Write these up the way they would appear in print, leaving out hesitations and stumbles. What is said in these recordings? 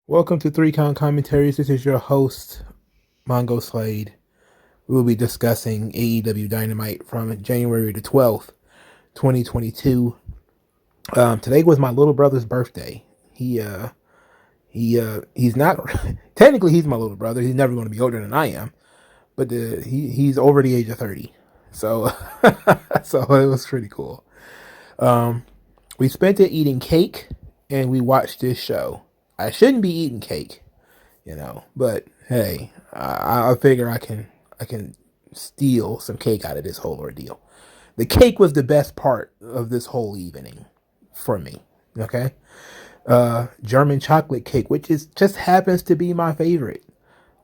Welcome to Three Count Commentaries. This is your host, MagMongoSlade. We will be discussing AEW Dynamite from January the 12th, 2022. Today was my little brother's birthday. He's not technically he's my little brother. He's never going to be older than I am, but he's over the age of 30. So so it was pretty cool. We spent it eating cake and we watched this show. I shouldn't be eating cake, but hey, I figure I can steal some cake out of this whole ordeal. The cake was the best part of this whole evening for me. Okay, German chocolate cake, which is just happens to be my favorite.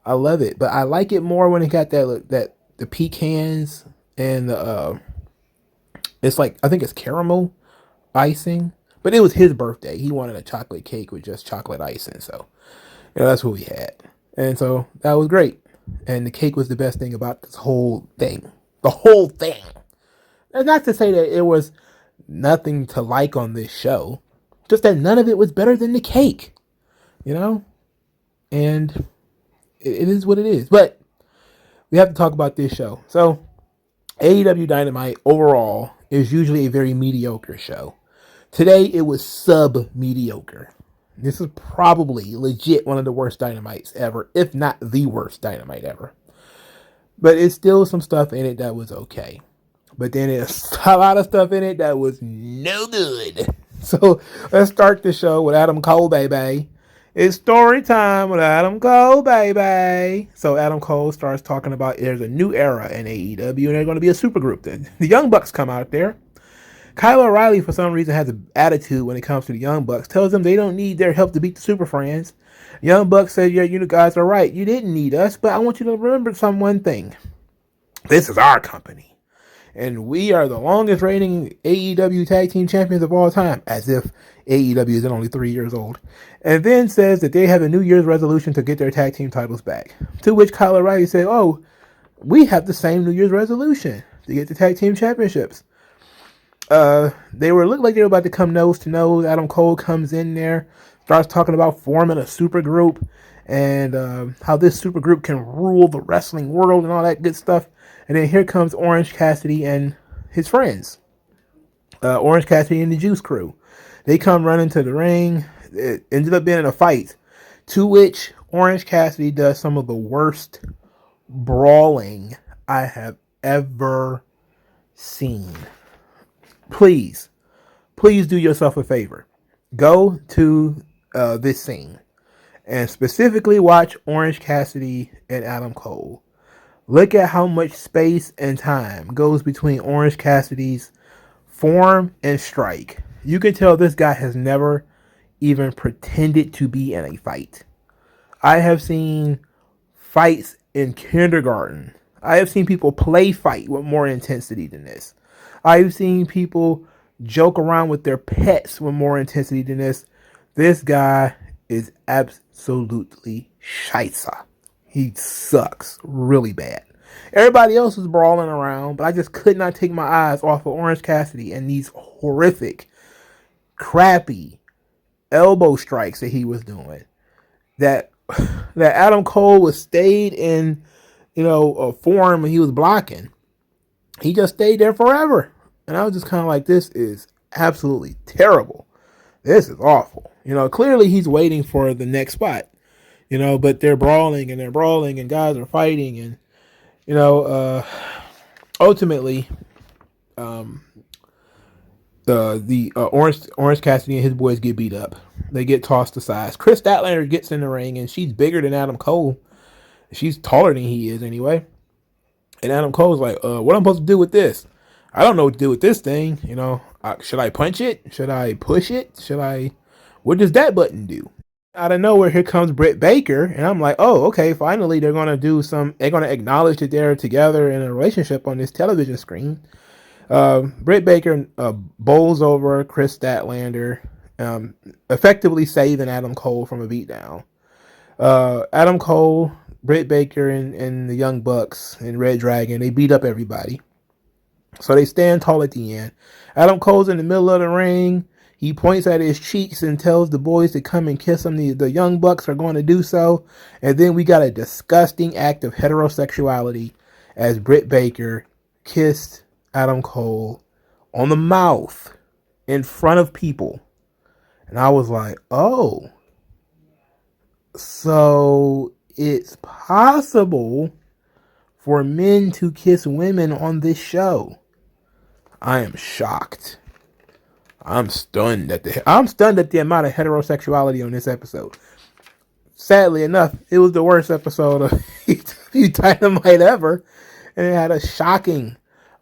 I love it, but I like it more when it got that the pecans and the it's like I think it's caramel icing. But it was his birthday. He wanted a chocolate cake with just chocolate icing. So, that's what we had. And so that was great. And the cake was the best thing about this whole thing. The whole thing. That's not to say that it was nothing to like on this show. Just that none of it was better than the cake. And it is what it is. But we have to talk about this show. So, AEW Dynamite overall is usually a very mediocre show. Today, it was sub-mediocre. This is probably legit one of the worst Dynamites ever, if not the worst Dynamite ever. But it's still some stuff in it that was okay. But then there's a lot of stuff in it that was no good. So let's start the show with Adam Cole, baby. It's story time with Adam Cole, baby. So Adam Cole starts talking about there's a new era in AEW, and they're going to be a supergroup. The Young Bucks come out there. Kyle O'Reilly, for some reason, has an attitude when it comes to the Young Bucks. Tells them they don't need their help to beat the Super Friends. Young Bucks says, yeah, you guys are right. You didn't need us, but I want you to remember one thing. This is our company. And we are the longest reigning AEW Tag Team Champions of all time. As if AEW isn't only 3 years old. And then says that they have a New Year's resolution to get their tag team titles back. To which Kyle O'Reilly said, oh, we have the same New Year's resolution to get the tag team championships. They looked like they were about to come nose to nose. Adam Cole comes in there, starts talking about forming a super group and how this super group can rule the wrestling world and all that good stuff. And then here comes Orange Cassidy and his friends. Orange Cassidy and the Juice Crew. They come running to the ring. It ended up being a fight, to which Orange Cassidy does some of the worst brawling I have ever seen. Please do yourself a favor. Go to this scene and specifically watch Orange Cassidy and Adam Cole. Look at how much space and time goes between Orange Cassidy's form and strike. You can tell this guy has never even pretended to be in a fight. I have seen fights in kindergarten. I have seen people play fight with more intensity than this. I've seen people joke around with their pets with more intensity than this. This guy is absolutely scheisse. He sucks really bad. Everybody else was brawling around, but I just could not take my eyes off of Orange Cassidy and these horrific, crappy elbow strikes that he was doing. That Adam Cole was stayed in, a form and he was blocking. He just stayed there forever. And I was just kind of like, this is absolutely terrible. This is awful. Clearly he's waiting for the next spot. But they're brawling and guys are fighting and, ultimately, the Orange Cassidy and his boys get beat up. They get tossed aside. Chris Statlander gets in the ring and she's bigger than Adam Cole. She's taller than he is anyway. And Adam Cole's like, what am I supposed to do with this? I don't know what to do with this thing. Should I punch it? Should I push it? What does that button do? Out of nowhere, here comes Britt Baker. And I'm like, oh, okay, finally they're going to acknowledge that they're together in a relationship on this television screen. Britt Baker bowls over Chris Statlander, effectively saving Adam Cole from a beatdown. Adam Cole, Britt Baker, and the Young Bucks and Red Dragon, they beat up everybody. So they stand tall at the end. Adam Cole's in the middle of the ring. He points at his cheeks and tells the boys to come and kiss him. The young bucks are going to do so. And then we got a disgusting act of heterosexuality as Britt Baker kissed Adam Cole on the mouth in front of people. And I was like, oh, so it's possible for men to kiss women on this show. I am shocked. I'm stunned at the amount of heterosexuality on this episode. Sadly enough, it was the worst episode of AEW Dynamite ever, and it had a shocking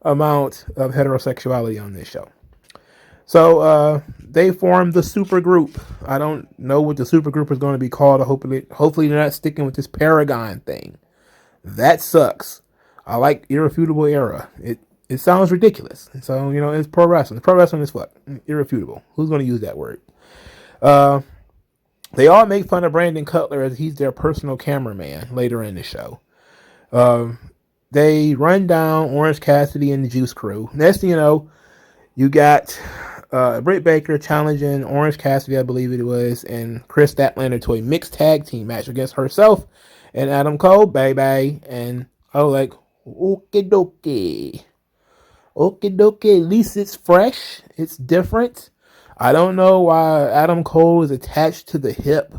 amount of heterosexuality on this show. So they formed the super group. I don't know what the super group is going to be called. Hopefully they're not sticking with this Paragon thing. That sucks. I like Irrefutable Era. It sounds ridiculous. So, it's pro wrestling. Pro wrestling is what? Irrefutable. Who's going to use that word? They all make fun of Brandon Cutler as he's their personal cameraman later in the show. They run down Orange Cassidy and the Juice Crew. Next thing you know, you got Britt Baker challenging Orange Cassidy, I believe it was, and Chris Statlander to a mixed tag team match against herself and Adam Cole, baby. And I was like, okie dokie. Okie dokie, at least it's fresh. It's different. I don't know why Adam Cole is attached to the hip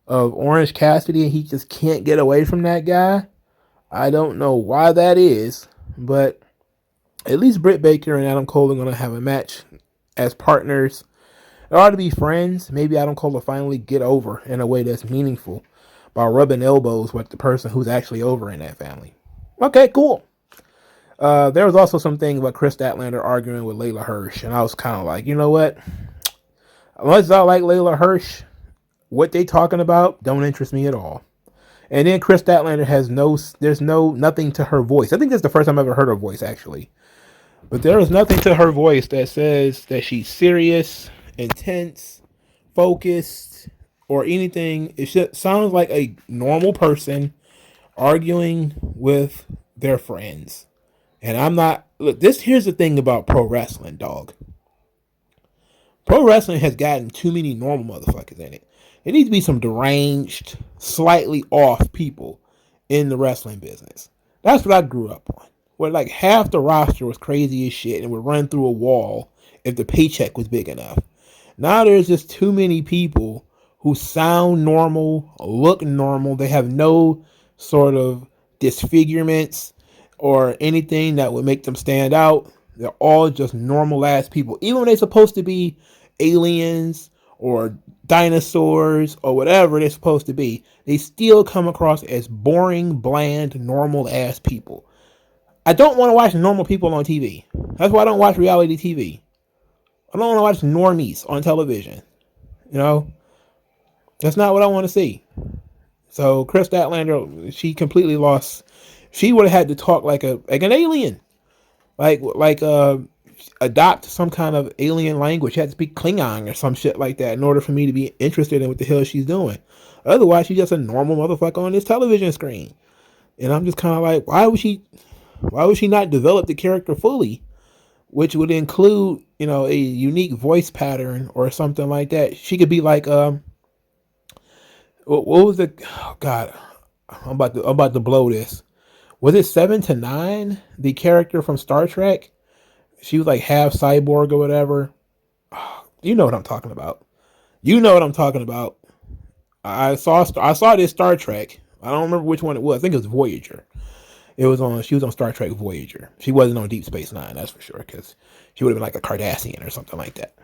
of Orange Cassidy and he just can't get away from that guy. I don't know why that is, but at least Britt Baker and Adam Cole are going to have a match as partners. They ought to be friends. Maybe Adam Cole will finally get over in a way that's meaningful by rubbing elbows with the person who's actually over in that family. Okay, cool. There was also something about Chris Statlander arguing with Layla Hirsch, and I was kind of like, you know what? Unless I like Layla Hirsch, what they talking about don't interest me at all. And then Chris Statlander has nothing to her voice. I think that's the first time I've ever heard her voice, actually. But there is nothing to her voice that says that she's serious, intense, focused, or anything. It sounds like a normal person arguing with their friends. And I'm not... Look, here's the thing about pro wrestling, dog. Pro wrestling has gotten too many normal motherfuckers in it. There needs to be some deranged, slightly off people in the wrestling business. That's what I grew up on. Where like half the roster was crazy as shit and would run through a wall if the paycheck was big enough. Now there's just too many people who sound normal, look normal. They have no sort of disfigurements or anything that would make them stand out. They're all just normal ass people. Even when they're supposed to be aliens or dinosaurs or whatever they're supposed to be, they still come across as boring, bland, normal ass people. I don't want to watch normal people on TV. That's why I don't watch reality TV. I don't want to watch normies on television. That's not what I want to see. So Chris Statlander, she completely lost. She would have had to talk like an alien, like adopt some kind of alien language. She had to speak Klingon or some shit like that in order for me to be interested in what the hell she's doing. Otherwise, she's just a normal motherfucker on this television screen. And I'm just kind of like, why would she not develop the character fully, which would include, a unique voice pattern or something like that? She could be like, what was the? Oh God, I'm about to blow this. Was it 7 to 9? The character from Star Trek. She was like half cyborg or whatever. Oh, you know what I'm talking about. I saw this Star Trek. I don't remember which one it was. I think it was Voyager. She was on Star Trek Voyager. She wasn't on Deep Space Nine, that's for sure, because she would have been like a Cardassian or something like that.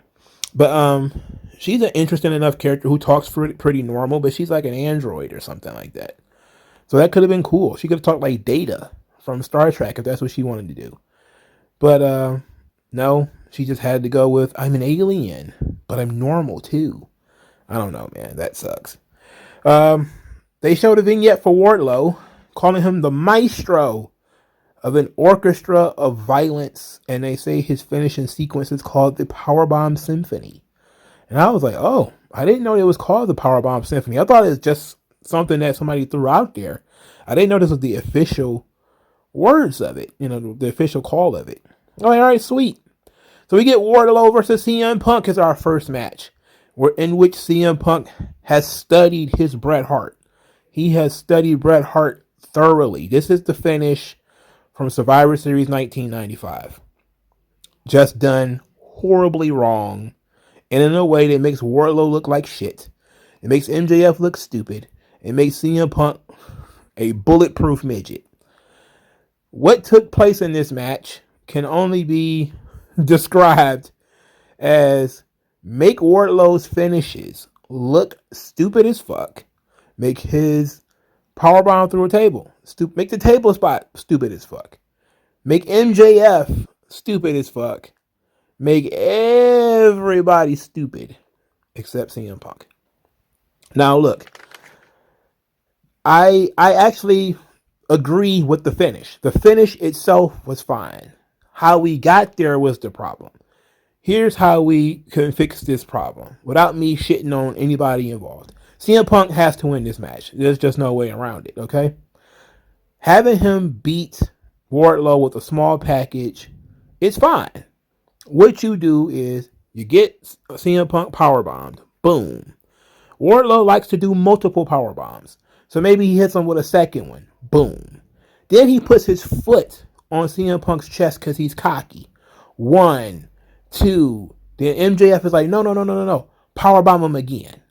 But she's an interesting enough character who talks pretty normal, but she's like an android or something like that. So that could have been cool. She could have talked like Data from Star Trek if that's what she wanted to do. But no, she just had to go with, I'm an alien, but I'm normal too. I don't know, man. That sucks. They showed a vignette for Wardlow, calling him the maestro of an orchestra of violence. And they say his finishing sequence is called the Powerbomb Symphony. And I was like, oh, I didn't know it was called the Powerbomb Symphony. I thought it was just something that somebody threw out there. I didn't know this was the official words of it, the official call of it. All right, sweet. So we get Wardlow versus CM Punk as our first match, in which CM Punk has studied his Bret Hart. He has studied Bret Hart thoroughly. This is the finish from Survivor Series 1995. Just done horribly wrong, and in a way that makes Wardlow look like shit. It makes MJF look stupid. It makes CM Punk a bulletproof midget. What took place in this match can only be described as make Wardlow's finishes look stupid as fuck. Make his powerbomb through a table. Make the table spot stupid as fuck. Make MJF stupid as fuck. Make everybody stupid except CM Punk. Now look, I actually agree with the finish. The finish itself was fine. How we got there was the problem. Here's how we can fix this problem without me shitting on anybody involved. CM Punk has to win this match. There's just no way around it, okay? Having him beat Wardlow with a small package, it's fine. What you do is you get CM Punk powerbombed. Boom. Wardlow likes to do multiple powerbombs. So maybe he hits him with a second one. Boom. Then he puts his foot on CM Punk's chest because he's cocky. 1, 2. Then MJF is like, no. Powerbomb him again.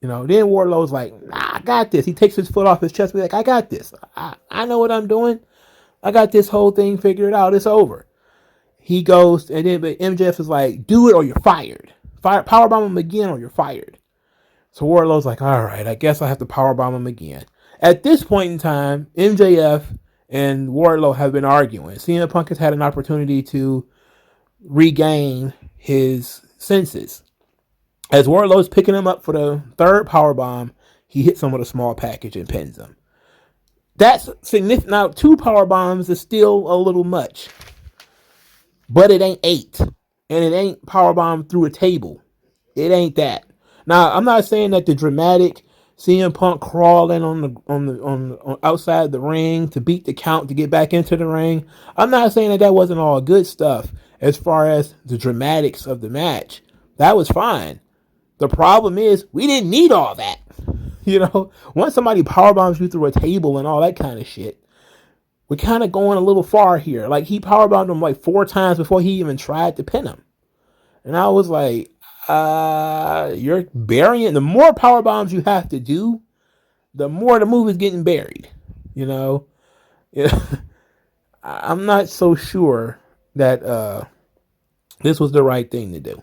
Then Wardlow's like, nah, I got this. He takes his foot off his chest. Be like, I got this. I know what I'm doing. I got this whole thing figured out. It's over. He goes, and then but MJF is like, do it or you're fired. Powerbomb him again or you're fired. So Wardlow's like, all right, I guess I have to powerbomb him again. At this point in time, MJF and Wardlow have been arguing. CM Punk has had an opportunity to regain his senses. As Wardlow's picking him up for the third powerbomb, he hits him with a small package and pins him. That's significant. Now, 2 powerbombs is still a little much. But it ain't 8. And it ain't powerbomb through a table. It ain't that. Now, I'm not saying that the dramatic CM Punk crawling on outside the ring to beat the count to get back into the ring. I'm not saying that wasn't all good stuff as far as the dramatics of the match. That was fine. The problem is we didn't need all that. Once somebody powerbombs you through a table and all that kind of shit, we're kind of going a little far here. Like, he powerbombed him like 4 times before he even tried to pin him. And I was like, you're burying. The more power bombs you have to do, the more the move is getting buried. I'm not so sure that this was the right thing to do.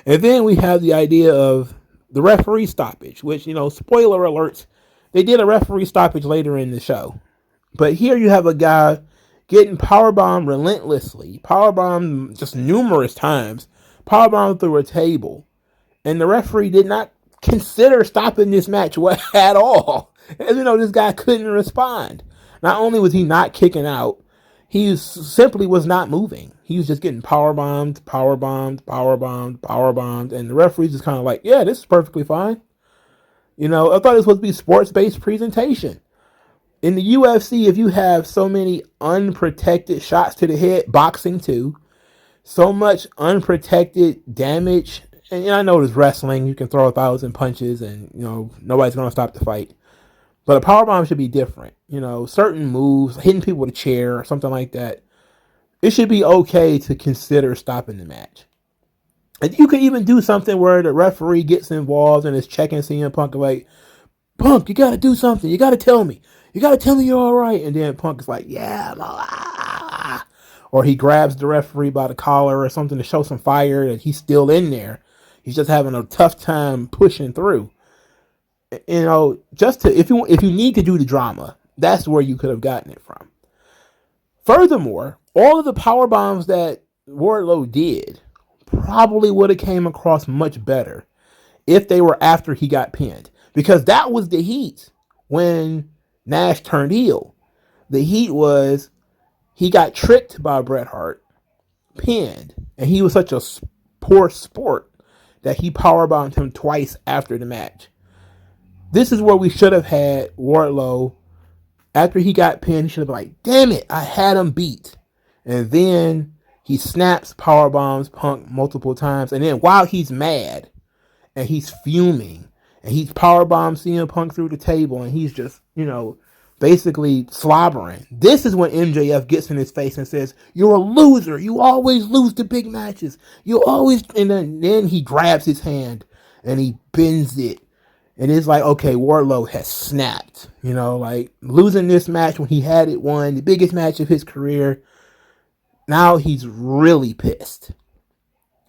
And then we have the idea of the referee stoppage, which, spoiler alerts, they did a referee stoppage later in the show. But here you have a guy getting powerbombed relentlessly, powerbombed just numerous times, powerbombed through a table. And the referee did not consider stopping this match at all. As this guy couldn't respond. Not only was he not kicking out, he simply was not moving. He was just getting powerbombed, and the referee's just kind of like, yeah, this is perfectly fine. I thought it was supposed to be sports-based presentation. In the UFC, if you have so many unprotected shots to the head, boxing too, so much unprotected damage, and I know it's wrestling, you can throw 1,000 punches and, nobody's going to stop the fight. But a powerbomb should be different. Certain moves, hitting people with a chair or something like that, it should be okay to consider stopping the match. And you could even do something where the referee gets involved and is checking CM Punk like, Punk, you got to do something. You got to tell me. You got to tell me you're all right. And then Punk is like, yeah, I'm all right. Or he grabs the referee by the collar or something to show some fire that he's still in there. He's just having a tough time pushing through. Just to if you need to do the drama, that's where you could have gotten it from. Furthermore, all of the power bombs that Wardlow did probably would have came across much better if they were after he got pinned, because that was the heat when Nash turned heel. The heat was he got tricked by Bret Hart, pinned, and he was such a poor sport that he powerbombed him twice after the match. This is where we should have had Wardlow. After he got pinned, he should have been like, damn it, I had him beat. And then He snaps, power bombs Punk multiple times, and then while he's mad and he's fuming and he's power bombed CM Punk through the table and he's just, basically slobbering. This is when MJF gets in his face and says, "You're a loser. You always lose the big matches. You always," and then he grabs his hand and he bends it. And it's like, okay, Wardlow has snapped. Like losing this match when he had it won, the biggest match of his career. Now he's really pissed.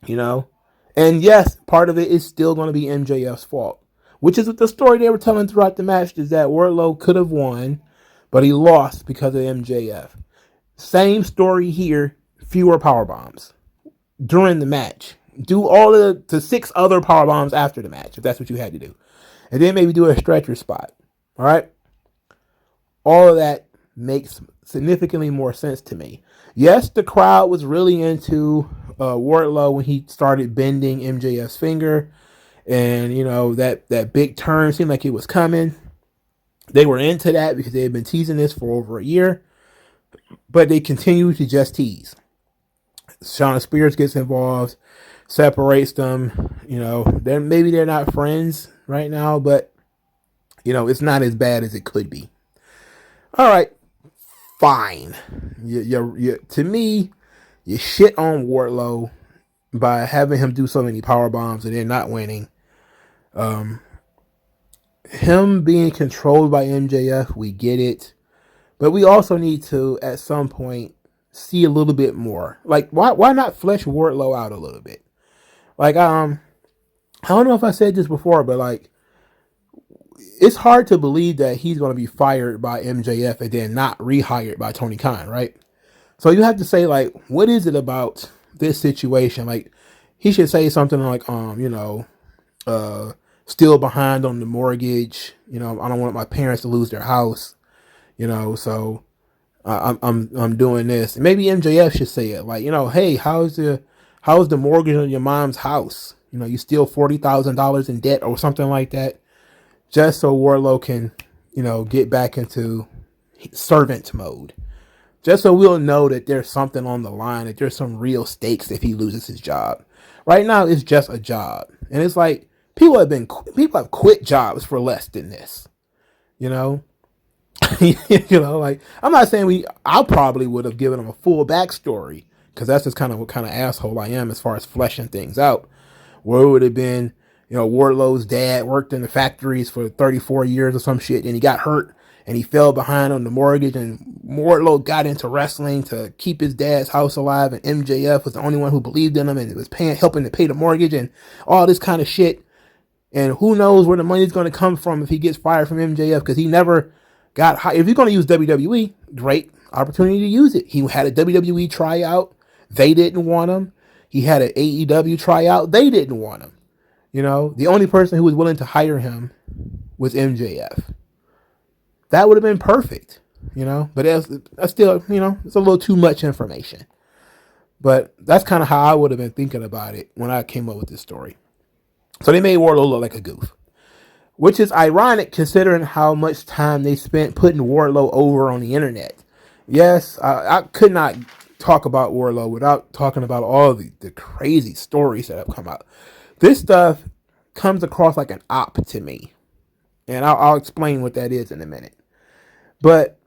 And yes, part of it is still going to be MJF's fault. Which is the story they were telling throughout the match, is that Wardlow could have won, but he lost because of MJF. Same story here, fewer power bombs during the match. Do all the 6 other power bombs after the match, if that's what you had to do. And then maybe do a stretcher spot. All right? All of that makes significantly more sense to me. Yes, the crowd was really into Wardlow when he started bending MJF's finger. And, that big turn seemed like it was coming. They were into that because they had been teasing this for over a year. But they continue to just tease. Shawn Spears gets involved, separates them. Maybe they're not friends right now, but, it's not as bad as it could be. All right, fine. To me, you shit on Wardlow by having him do so many power bombs and then not winning. Him being controlled by MJF, we get it, but we also need to at some point see a little bit more. Like, why not flesh Wardlow out a little bit? Like, I don't know if I said this before, but like, it's hard to believe that he's going to be fired by MJF and then not rehired by Tony Khan, right? So you have to say, like, what is it about this situation? Like, he should say something like, still behind on the mortgage. I don't want my parents to lose their house. So I'm doing this. Maybe MJF should say it, like, hey, how's the mortgage on your mom's house? You still $40,000 in debt or something like that, just so Wardlow can, get back into servant mode. Just so we'll know that there's something on the line, that there's some real stakes if he loses his job. Right now, it's just a job. And it's like, people have quit jobs for less than this. Like, I'm not saying I probably would have given him a full backstory, because that's just kind of what kind of asshole I am as far as fleshing things out. Where it would have been, Wardlow's dad worked in the factories for 34 years or some shit, and he got hurt and he fell behind on the mortgage, and Wardlow got into wrestling to keep his dad's house alive, and MJF was the only one who believed in him, and it was helping to pay the mortgage and all this kind of shit. And who knows where the money's going to come from if he gets fired from MJF, because he never got hired. If you're going to use WWE, great opportunity to use it. He had a WWE tryout. They didn't want him. He had an AEW tryout. They didn't want him. The only person who was willing to hire him was MJF. That would have been perfect, but that's still, it's a little too much information. But that's kind of how I would have been thinking about it when I came up with this story. So they made Wardlow look like a goof, which is ironic considering how much time they spent putting Wardlow over on the internet. Yes, I could not talk about Wardlow without talking about all the crazy stories that have come out. This stuff comes across like an op to me, and I'll explain what that is in a minute. But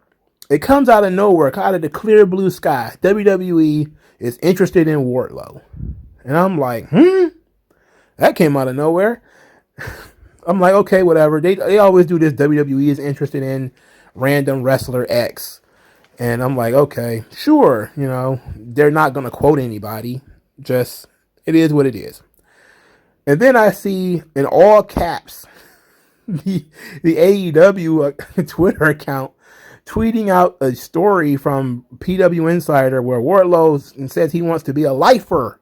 it comes out of nowhere, out of the clear blue sky. WWE is interested in Wardlow. And I'm like, that came out of nowhere. I'm like, okay, whatever. They always do this. WWE is interested in random wrestler X. And I'm like, okay, sure. They're not going to quote anybody. Just, it is what it is. And then I see in all caps, the AEW Twitter account tweeting out a story from PW Insider where Wardlow says he wants to be a lifer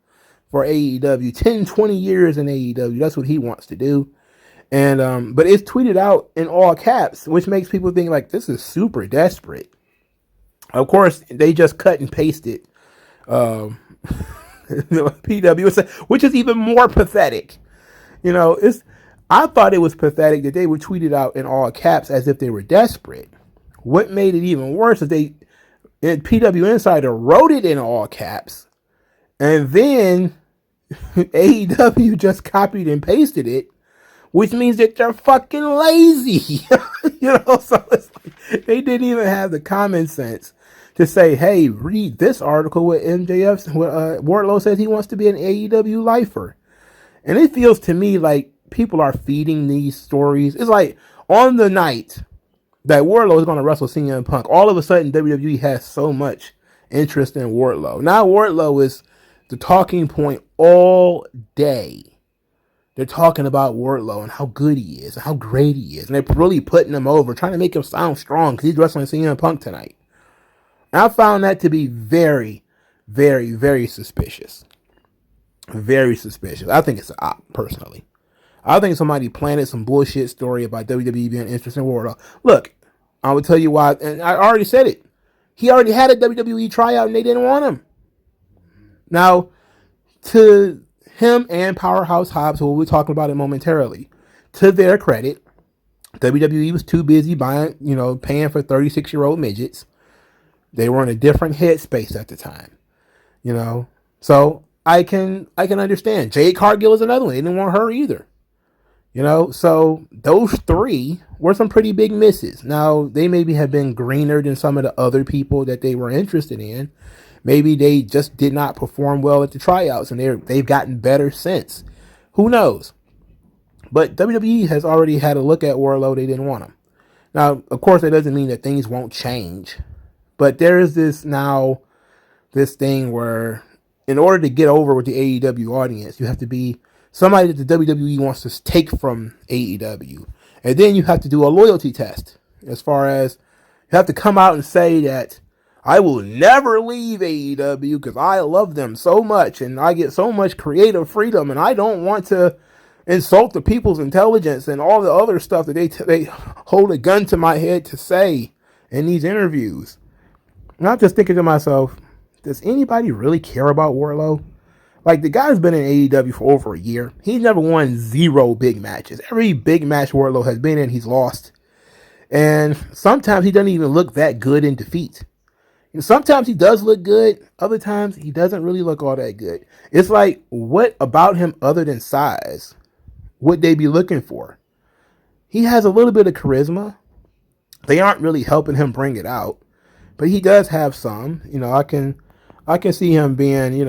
for AEW, 10, 20 years in AEW. That's what he wants to do. And but it's tweeted out in all caps, which makes people think like this is super desperate. Of course, they just cut and pasted PW, which is even more pathetic. I thought it was pathetic that they would tweet it out in all caps as if they were desperate. What made it even worse is PW Insider wrote it in all caps, And then AEW just copied and pasted it, which means that they're fucking lazy. So it's like they didn't even have the common sense to say, hey, read this article with MJF, Wardlow says he wants to be an AEW lifer. And it feels to me like people are feeding these stories. It's like on the night that Wardlow is going to wrestle CM Punk, all of a sudden WWE has so much interest in Wardlow. Now Wardlow is the talking point all day. They're talking about Wardlow and how good he is and how great he is. And they're really putting him over, trying to make him sound strong because he's wrestling CM Punk tonight. And I found that to be very, very, very suspicious. Very suspicious. I think it's an op, personally. I think somebody planted some bullshit story about WWE being interested in Wardlow. Look, I will tell you why, and I already said it. He already had a WWE tryout and they didn't want him. Now, to him and Powerhouse Hobbs, who we'll be talking about it momentarily, to their credit, WWE was too busy buying, paying for 36-year-old midgets. They were in a different headspace at the time, So I can understand. Jade Cargill is another one. They didn't want her either. So those three were some pretty big misses. Now, they maybe have been greener than some of the other people that they were interested in. Maybe they just did not perform well at the tryouts and they've gotten better since. Who knows? But WWE has already had a look at Wardlow. They didn't want him. Now, of course, that doesn't mean that things won't change. But there is this thing where in order to get over with the AEW audience, you have to be somebody that the WWE wants to take from AEW. And then you have to do a loyalty test. As far as you have to come out and say that I will never leave AEW because I love them so much and I get so much creative freedom and I don't want to insult the people's intelligence and all the other stuff that they hold a gun to my head to say in these interviews. And I'm just thinking to myself, does anybody really care about Wardlow? Like, the guy's been in AEW for over a year. He's never won 0 big matches. Every big match Wardlow has been in, he's lost. And sometimes he doesn't even look that good in defeat. Sometimes he does look good. Other times he doesn't really look all that good. It's like, what about him other than size would they be looking for? He has a little bit of charisma. They aren't really helping him bring it out. But he does have some. I can see him being,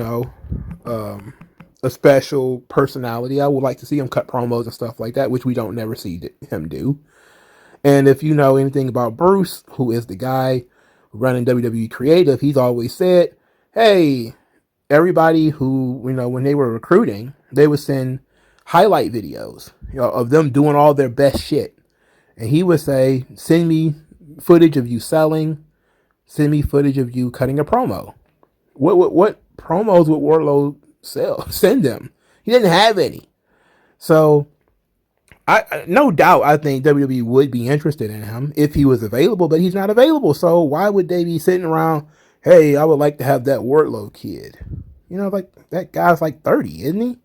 a special personality. I would like to see him cut promos and stuff like that, which we don't never see him do. And if you know anything about Bruce, who is the guy running WWE Creative, he's always said, hey, everybody who, when they were recruiting, they would send highlight videos, of them doing all their best shit. And he would say, send me footage of you selling, send me footage of you cutting a promo. What promos would Wardlow send them? He didn't have any. So, I no doubt I think WWE would be interested in him if he was available, but he's not available. So why would they be sitting around, hey, I would like to have that Wardlow kid? Like, that guy's like 30, isn't he?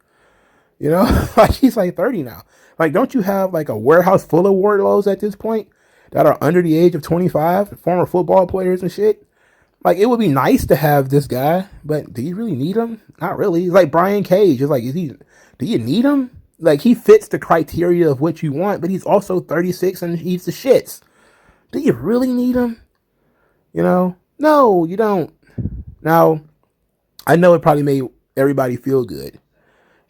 Like, he's like 30 now. Like, don't you have like a warehouse full of Wardlows at this point that are under the age of 25, former football players and shit? Like, it would be nice to have this guy, but do you really need him? Not really. It's like Brian Cage. It's like, do you need him? Like, he fits the criteria of what you want, but he's also 36 and eats the shits. Do you really need him? No, you don't. Now, I know it probably made everybody feel good,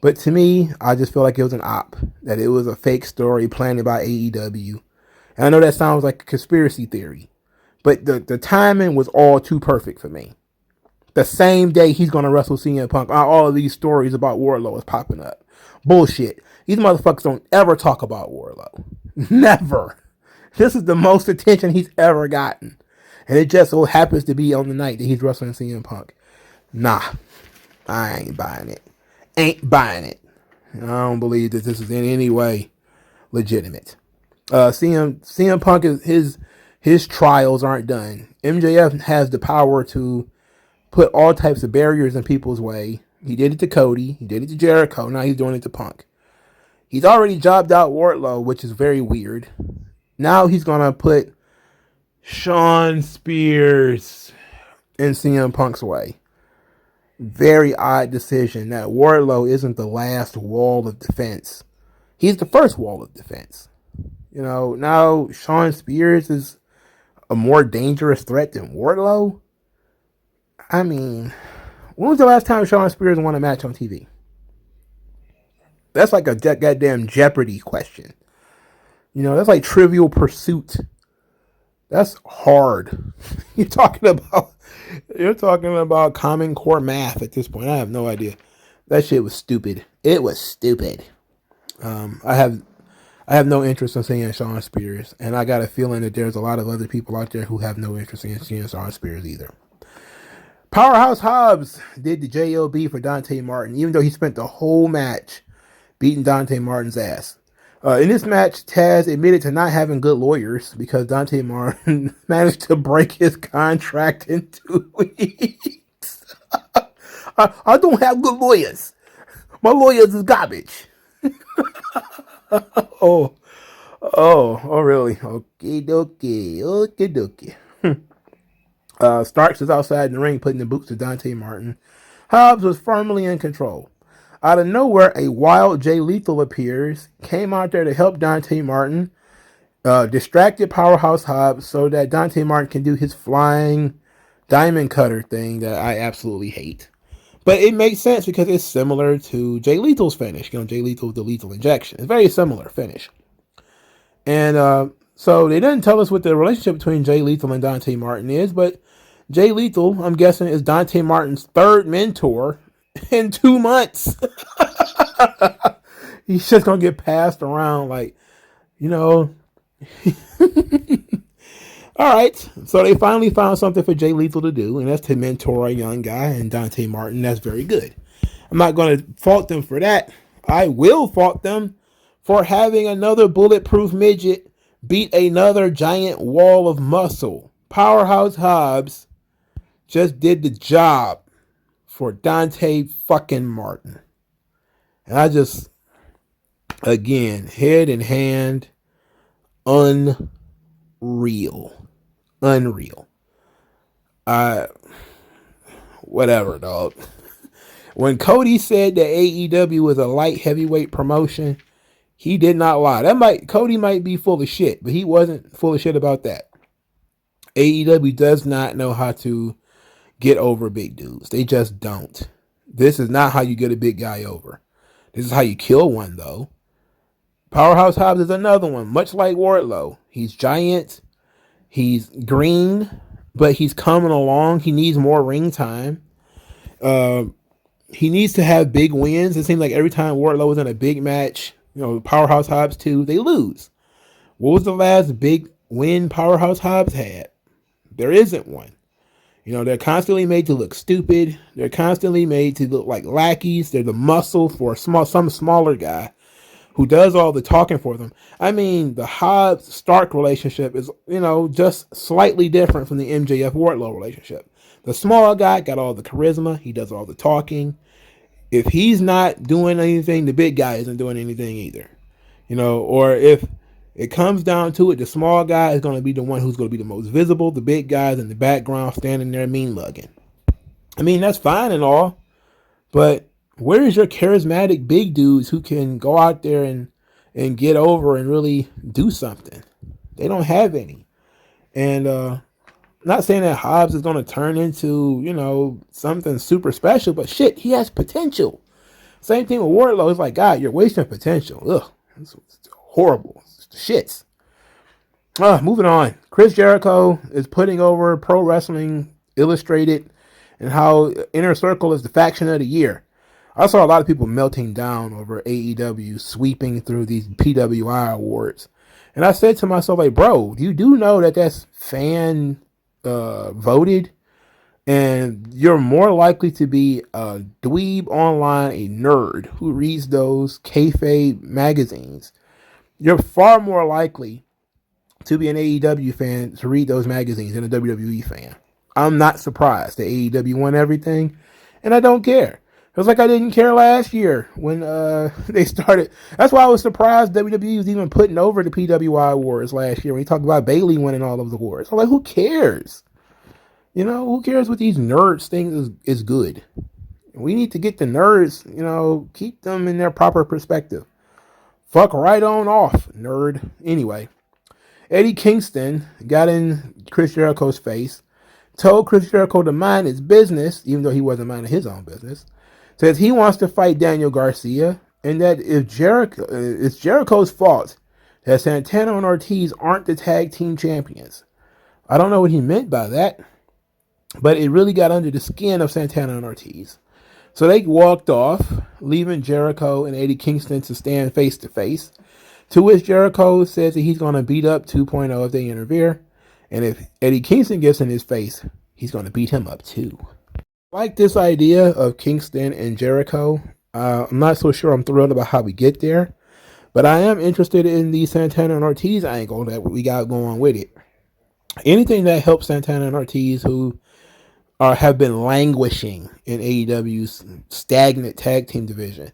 but to me, I just feel like it was an op, that it was a fake story planned by AEW. And I know that sounds like a conspiracy theory, but the timing was all too perfect for me. The same day he's going to wrestle CM Punk, all of these stories about Wardlow is popping up. Bullshit. These motherfuckers don't ever talk about Wardlow. Never. This is the most attention he's ever gotten. And it just so happens to be on the night that he's wrestling CM Punk. Nah. I ain't buying it. Ain't buying it. I don't believe that this is in any way legitimate. CM Punk, his trials aren't done. MJF has the power to put all types of barriers in people's way. He did it to Cody. He did it to Jericho. Now he's doing it to Punk. He's already jobbed out Wardlow, which is very weird. Now he's going to put Shawn Spears in CM Punk's way. very odd decision that Wardlow isn't the last wall of defense. He's the first wall of defense. You know, now Shawn Spears is a more dangerous threat than Wardlow. I mean, when was the last time Shawn Spears won a match on TV? That's like a goddamn Jeopardy question. You know, that's like Trivial Pursuit. That's hard. You're talking about Common Core math at this point. I have no idea. That shit was stupid. It was stupid. I have no interest in seeing Shawn Spears, and I got a feeling that there's a lot of other people out there who have no interest in seeing Shawn Spears either. Powerhouse Hobbs did the JLB for Dante Martin, even though he spent the whole match beating Dante Martin's ass. In this match, Taz admitted to not having good lawyers because Dante Martin managed to break his contract in 2 weeks. I don't have good lawyers. My lawyers is garbage. Oh, really? Okay, dokie. Starks is outside the ring putting the boots to Dante Martin. Hobbs was firmly in control. Out of nowhere, a wild Jay Lethal appears, came out there to help Dante Martin, distracted Powerhouse Hobbs so that Dante Martin can do his flying diamond cutter thing that I absolutely hate. But it makes sense because it's similar to Jay Lethal's finish. You know, Jay Lethal, the lethal injection. It's a very similar finish. And so they didn't tell us what the relationship between Jay Lethal and Dante Martin is, but Jay Lethal, I'm guessing, is Dante Martin's third mentor in 2 months. He's just going to get passed around like, you know. All right. So they finally found something for Jay Lethal to do, and that's to mentor a young guy, and Dante Martin. That's very good. I'm not going to fault them for that. I will fault them for having another bulletproof midget beat another giant wall of muscle. Powerhouse Hobbs just did the job for Dante fucking Martin. And I just, again, head in hand, unreal. Whatever, dog. When Cody said that AEW was a light heavyweight promotion, he did not lie. Cody might be full of shit, but he wasn't full of shit about that. AEW does not know how to get over big dudes. They just don't. This is not how you get a big guy over. This is how you kill one, though. Powerhouse Hobbs is another one, much like Wardlow. He's giant. He's green, but he's coming along. He needs more ring time. He needs to have big wins. It seems like every time Wardlow was in a big match, you know, Powerhouse Hobbs too, they lose. What was the last big win Powerhouse Hobbs had? There isn't one. You know, they're constantly made to look stupid. They're constantly made to look like lackeys. They're the muscle for some smaller guy who does all the talking for them. I mean, the Hobbs-Stark relationship is, you know, just slightly different from the MJF-Wardlow relationship. The small guy got all the charisma. He does all the talking. If he's not doing anything, the big guy isn't doing anything either. You know, or if it comes down to it, the small guy is going to be the one who's going to be the most visible. The big guy's in the background standing there mean mugging. I mean, that's fine and all, but where is your charismatic big dudes who can go out there and get over and really do something? They don't have any. And not saying that Hobbs is going to turn into, you know, something super special, but shit, he has potential. Same thing with Wardlow. It's like, God, you're wasting potential. Ugh, it's horrible. It's the shits. Moving on. Chris Jericho is putting over Pro Wrestling Illustrated and how Inner Circle is the faction of the year. I saw a lot of people melting down over AEW sweeping through these PWI awards. And I said to myself, like, bro, you do know that that's fan voted, and you're more likely to be a dweeb online, a nerd who reads those kayfabe magazines. You're far more likely to be an AEW fan to read those magazines than a WWE fan. I'm not surprised that AEW won everything, and I don't care. It was like I didn't care last year when they started. That's why I was surprised WWE was even putting over the PWI awards last year when he talked about Bayley winning all of the awards. I'm like, who cares? You know, who cares what these nerds think is good? We need to get the nerds, keep them in their proper perspective. Fuck right on off, nerd. Anyway, Eddie Kingston got in Chris Jericho's face, told Chris Jericho to mind his business, even though he wasn't minding his own business. Says he wants to fight Daniel Garcia, and that it's Jericho's fault that Santana and Ortiz aren't the tag team champions. I don't know what he meant by that, but it really got under the skin of Santana and Ortiz. So they walked off, leaving Jericho and Eddie Kingston to stand face to face. To which Jericho says that he's going to beat up 2.0 if they interfere. And if Eddie Kingston gets in his face, he's going to beat him up too. I like this idea of Kingston and Jericho. I'm not so sure I'm thrilled about how we get there. But I am interested in the Santana and Ortiz angle that we got going with it. Anything that helps Santana and Ortiz, who have been languishing in AEW's stagnant tag team division,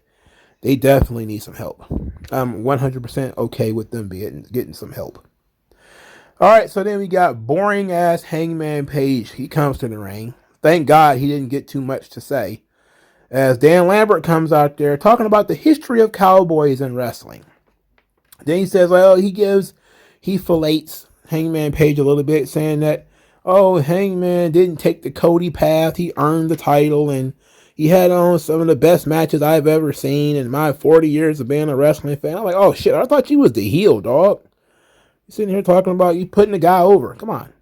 they definitely need some help. I'm 100% okay with them getting some help. All right, so then we got boring ass Hangman Page. He comes to the ring. Thank God he didn't get too much to say, as Dan Lambert comes out there talking about the history of cowboys in wrestling. Then he says, well, he fillets Hangman Page a little bit, saying that, oh, Hangman didn't take the Cody path. He earned the title, and he had on some of the best matches I've ever seen in my 40 years of being a wrestling fan. I'm like, oh, shit, I thought you was the heel, dog. You're sitting here talking about you putting the guy over. Come on.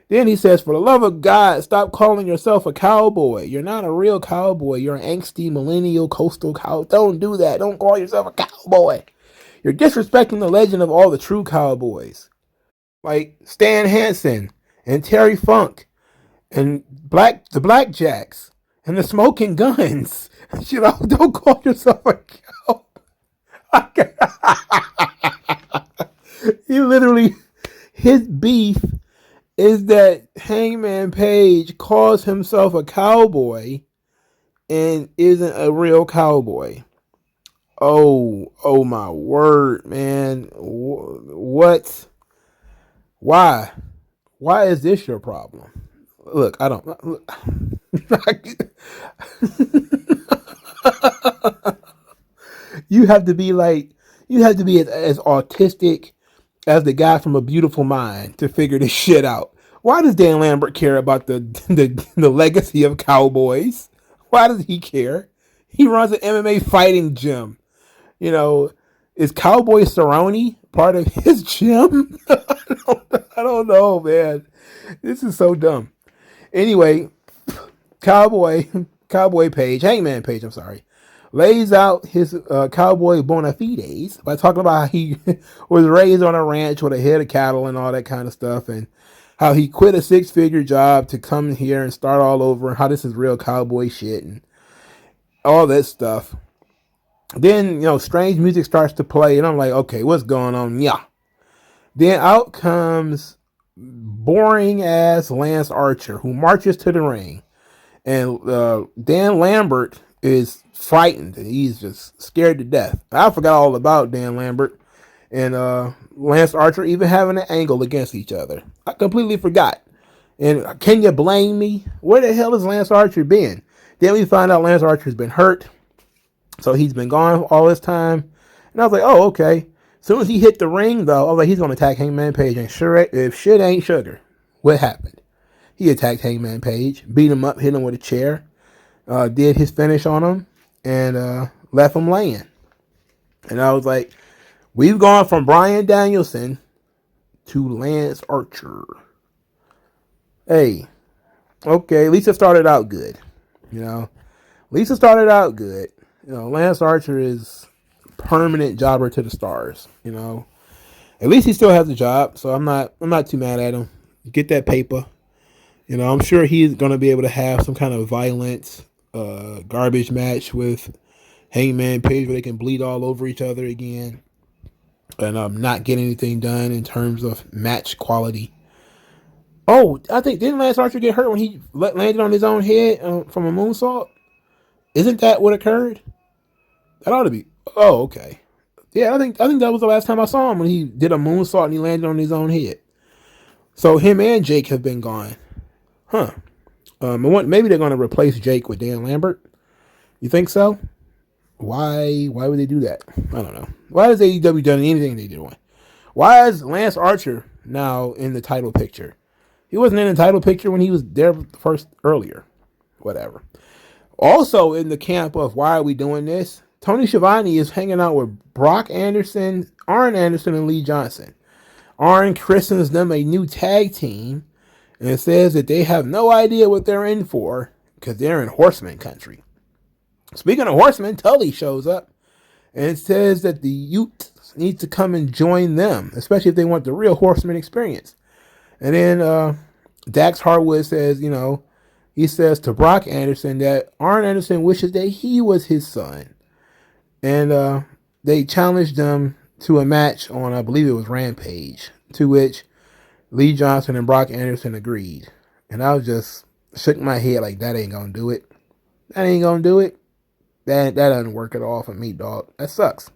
Then he says, for the love of God, stop calling yourself a cowboy. You're not a real cowboy. You're an angsty, millennial, coastal cow. Don't do that. Don't call yourself a cowboy. You're disrespecting the legend of all the true cowboys. Like Stan Hansen and Terry Funk and the Blackjacks and the Smoking Guns. Don't call yourself a cowboy. He literally, his beef is that Hangman Page calls himself a cowboy and isn't a real cowboy. Oh my word, man. What? Why? Why is this your problem? Look, I don't. Look. You have to be as autistic as the guy from A Beautiful Mind to figure this shit out. Why does Dan Lambert care about the legacy of cowboys? Why does he care? He runs an MMA fighting gym. Is Cowboy Cerrone part of his gym? I don't know, man. This is so dumb. Anyway, Hangman Page, I'm sorry, lays out his cowboy bona fides by talking about how he was raised on a ranch with a head of cattle and all that kind of stuff, and how he quit a 6-figure job to come here and start all over, and how this is real cowboy shit and all that stuff. Then, strange music starts to play, and I'm like, okay, what's going on? Yeah. Then out comes boring ass Lance Archer, who marches to the ring, and Dan Lambert is frightened. He's just scared to death. I forgot all about Dan Lambert and Lance Archer even having an angle against each other. I completely forgot. And can you blame me? Where the hell has Lance Archer been? Then we find out Lance Archer's been hurt, so he's been gone all this time. And I was like, oh, okay. As soon as he hit the ring, though, I was like, he's going to attack Hangman Page. And sure, if shit ain't sugar, what happened? He attacked Hangman Page, beat him up, hit him with a chair, did his finish on him, and left him laying. And I was like, we've gone from Bryan Danielson to Lance Archer. Hey, okay, at least it started out good. Lance Archer is permanent jobber to the stars. At least he still has a job, so I'm not too mad at him. Get that paper. I'm sure he's going to be able to have some kind of violent garbage match with Hangman Page where they can bleed all over each other again and not get anything done in terms of match quality. Oh, I think, didn't Lance Archer get hurt when he landed on his own head from a moonsault? Isn't that what occurred? That ought to be. Oh, okay. Yeah, I think that was the last time I saw him, when he did a moonsault and he landed on his own head. So him and Jake have been gone. Huh. Maybe they're going to replace Jake with Dan Lambert. You think so? Why would they do that? I don't know. Why has AEW done anything they doing? Why is Lance Archer now in the title picture? He wasn't in the title picture when he was there earlier. Whatever. Also in the camp of why are we doing this? Tony Schiavone is hanging out with Brock Anderson, Arn Anderson, and Lee Johnson. Arn christens them a new tag team and says that they have no idea what they're in for because they're in Horseman country. Speaking of Horsemen, Tully shows up and says that the youth need to come and join them, especially if they want the real Horseman experience. And then Dax Harwood says, he says to Brock Anderson that Arn Anderson wishes that he was his son. And they challenged them to a match on, I believe it was Rampage, to which Lee Johnson and Brock Anderson agreed. And I was just shook my head like, that ain't gonna do it. That ain't gonna do it. That doesn't work at all for me, dog. That sucks.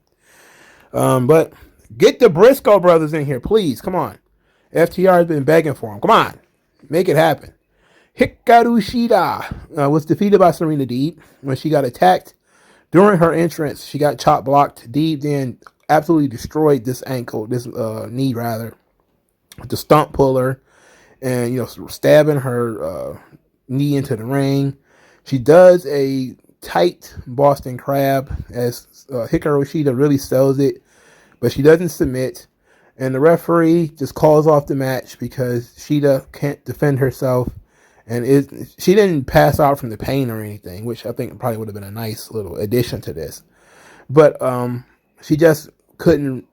But get the Briscoe brothers in here, please. Come on. FTR has been begging for them. Come on. Make it happen. Hikaru Shida was defeated by Serena Deeb when she got attacked. During her entrance, she got chop blocked. Deeb then absolutely destroyed this knee rather, with the stump puller and, stabbing her knee into the ring. She does a tight Boston Crab as Hikaru Shida really sells it, but she doesn't submit. And the referee just calls off the match because Shida can't defend herself. And she didn't pass out from the pain or anything, which I think probably would have been a nice little addition to this. But she just couldn't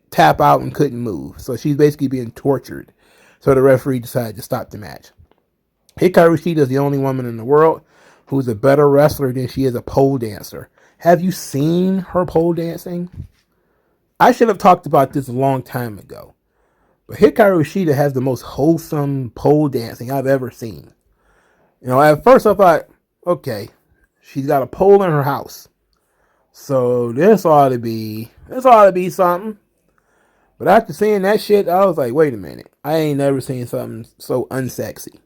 tap out and couldn't move. So she's basically being tortured. So the referee decided to stop the match. Hikaru Shida is the only woman in the world who's a better wrestler than she is a pole dancer. Have you seen her pole dancing? I should have talked about this a long time ago. But Hikaru Shida has the most wholesome pole dancing I've ever seen. At first I thought, okay, she's got a pole in her house. So this ought to be something. But after seeing that shit, I was like, wait a minute. I ain't never seen something so unsexy.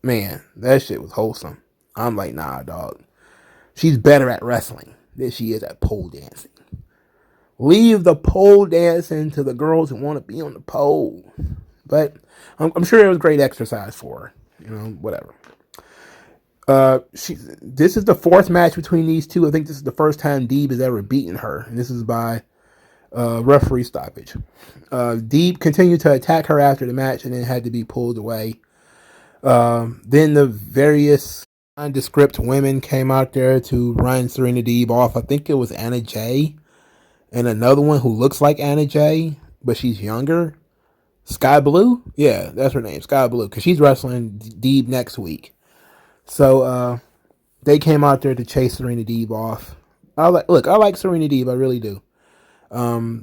Man, that shit was wholesome. I'm like, nah, dog. She's better at wrestling than she is at pole dancing. Leave the pole dancing to the girls who want to be on the pole. But I'm sure it was great exercise for her. Whatever. This is the fourth match between these two. I think this is the first time Deeb has ever beaten her. And this is by referee stoppage. Deeb continued to attack her after the match and then had to be pulled away. Then the various nondescript women came out there to run Serena Deeb off. I think it was Anna Jay. And another one who looks like Anna Jay, but she's younger. Sky Blue? Yeah, that's her name, Sky Blue, because she's wrestling Deeb next week. So they came out there to chase Serena Deeb off. I like Serena Deeb, I really do.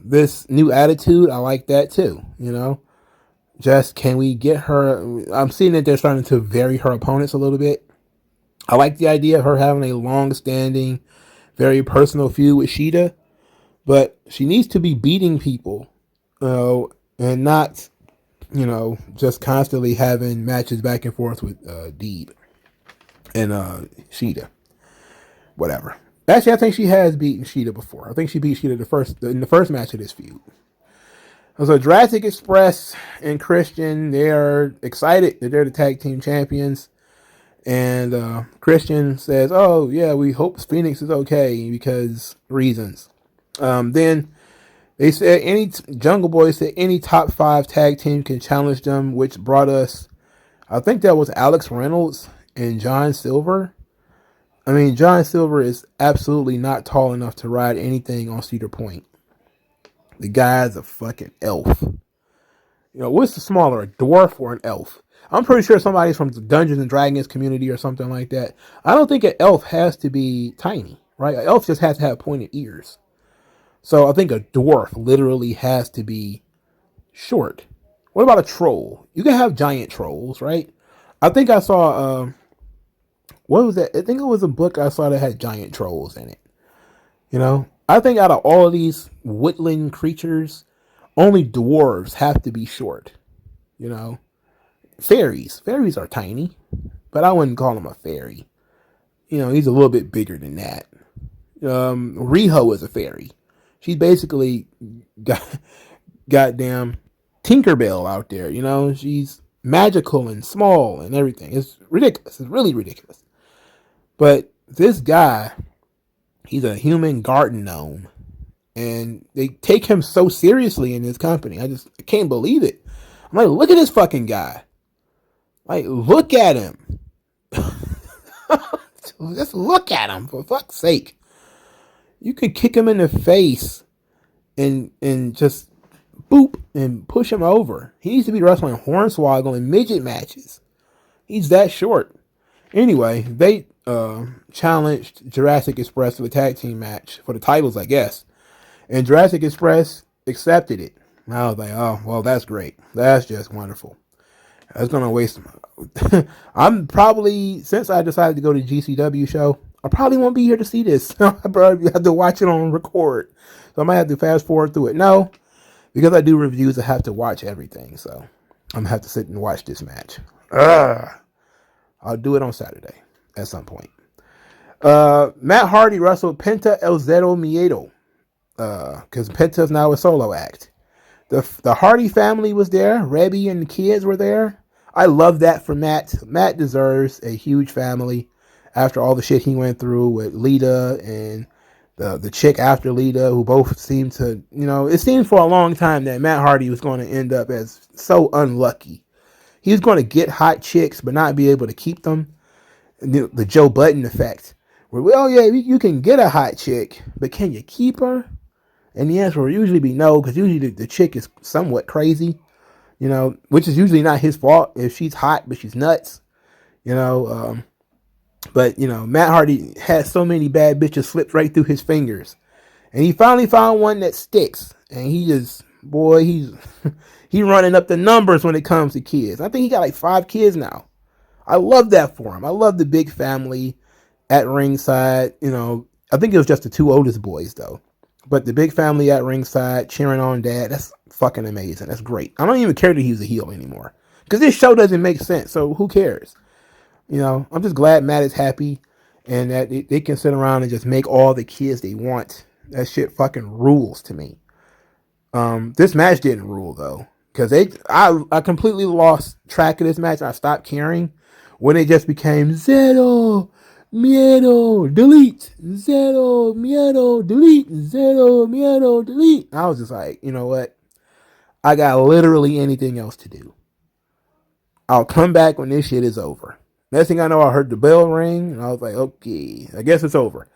This new attitude, I like that too, Just can we get her? I'm seeing that they're starting to vary her opponents a little bit. I like the idea of her having a long-standing, very personal feud with Shida. But she needs to be beating people, and not, just constantly having matches back and forth with Deeb and Shida. Whatever. Actually, I think she has beaten Shida before. I think she beat Shida in the first match of this feud. So Jurassic Express and Christian, they are excited that they're the tag team champions. And Christian says, oh, yeah, we hope Phoenix is okay because reasons. Then they said Jungle Boy said any top 5 tag team can challenge them, which brought us, I think that was Alex Reynolds and John Silver. John Silver is absolutely not tall enough to ride anything on Cedar Point. The guy's a fucking elf. What's the smaller, a dwarf or an elf? I'm pretty sure somebody's from the Dungeons and Dragons community or something like that. I don't think an elf has to be tiny, right? An elf just has to have pointed ears. So I think a dwarf literally has to be short. What about a troll? You can have giant trolls, right? I think I saw, what was that? I think it was a book I saw that had giant trolls in it. I think out of all of these woodland creatures, only dwarves have to be short. Fairies are tiny. but I wouldn't call him a fairy. He's a little bit bigger than that. Riho is a fairy. She's basically goddamn Tinkerbell out there. She's magical and small and everything. It's ridiculous. It's really ridiculous. But this guy, he's a human garden gnome. And they take him so seriously in this company. I can't believe it. I'm like, look at this fucking guy. Like, look at him. Just look at him, for fuck's sake. You could kick him in the face and just boop and push him over. He needs to be wrestling hornswoggle in midget matches. He's that short. Anyway, they challenged Jurassic Express to a tag team match for the titles, I guess. And Jurassic Express accepted it. And I was like, oh, well, that's great. That's just wonderful. I was going to waste I'm probably, since I decided to go to the GCW show, I probably won't be here to see this. I probably have to watch it on record. So I might have to fast forward through it. No, because I do reviews, I have to watch everything. So I'm going to have to sit and watch this match. I'll do it on Saturday at some point. Matt Hardy wrestled Penta El Zero Miedo. Because Penta's now a solo act. The Hardy family was there. Rebby and the kids were there. I love that for Matt. Matt deserves a huge family after all the shit he went through with Lita and the chick after Lita, who both seemed to, it seemed for a long time that Matt Hardy was going to end up as so unlucky. He was going to get hot chicks but not be able to keep them. The Joe Budden effect. Where, well, yeah, you can get a hot chick, but can you keep her? And the answer will usually be no, because usually the chick is somewhat crazy, which is usually not his fault if she's hot, but she's nuts, But, Matt Hardy has so many bad bitches slipped right through his fingers. And he finally found one that sticks. And he's running up the numbers when it comes to kids. I think he got like 5 kids now. I love that for him. I love the big family at ringside. I think it was just the 2 oldest boys, though. But the big family at ringside cheering on dad, that's fucking amazing. That's great. I don't even care that he's a heel anymore. Because this show doesn't make sense, so who cares? I'm just glad Matt is happy and that they can sit around and just make all the kids they want. That shit fucking rules to me. This match didn't rule, though. Because I completely lost track of this match. I stopped caring when it just became Zero Miedo, delete, Zero Miedo, delete, Zero Miedo, delete. I was just like, you know what? I got literally anything else to do. I'll come back when this shit is over. Next thing I know, I heard the bell ring, and I was like, okay, I guess it's over.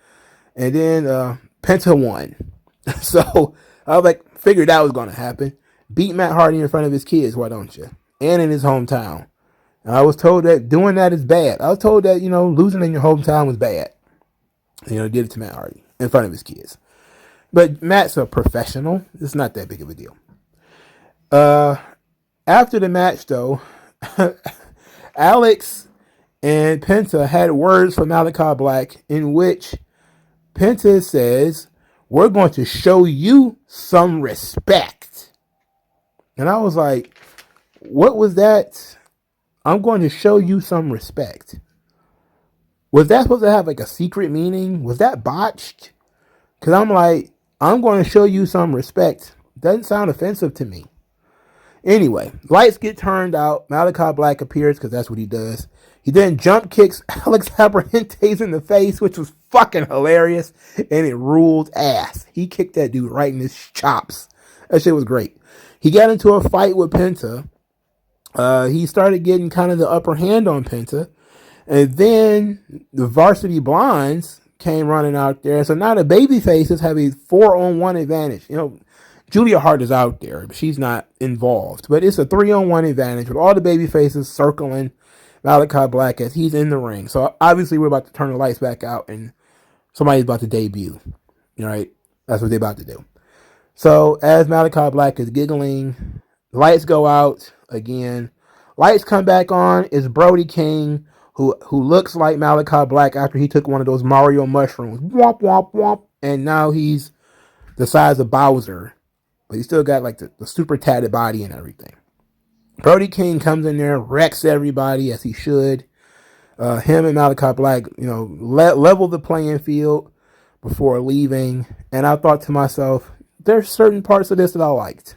And then Penta won. So I was like, figured that was going to happen. Beat Matt Hardy in front of his kids, why don't you? And in his hometown. And I was told that doing that is bad. I was told that, losing in your hometown was bad. Did it to Matt Hardy in front of his kids. But Matt's a professional. It's not that big of a deal. After the match, though, Alex and Penta had words from Malachi Black in which Penta says, we're going to show you some respect. And I was like, what was that? I'm going to show you some respect. Was that supposed to have like a secret meaning? Was that botched? Because I'm like, I'm going to show you some respect. Doesn't sound offensive to me. Anyway, lights get turned out. Malachi Black appears because that's what he does. He then jump kicks Alex Abrahantes in the face, which was fucking hilarious. And it ruled ass. He kicked that dude right in his chops. That shit was great. He got into a fight with Penta. He started getting kind of the upper hand on Penta. And then the Varsity Blondes came running out there. So now the baby faces have a 4-on-1 advantage. Julia Hart is out there, but she's not involved. But it's a 3-on-1 advantage with all the baby faces circling Malachi Black as he's in the ring. So obviously we're about to turn the lights back out and somebody's about to debut. Right? That's what they're about to do. So as Malachi Black is giggling, lights go out again. Lights come back on. It's Brody King, who looks like Malachi Black after he took one of those Mario mushrooms. Womp, womp, womp. And now he's the size of Bowser. But he still got like the super tatted body and everything. Brody King comes in there, wrecks everybody as he should. Him and Malachi Black, leveled the playing field before leaving. And I thought to myself, there's certain parts of this that I liked.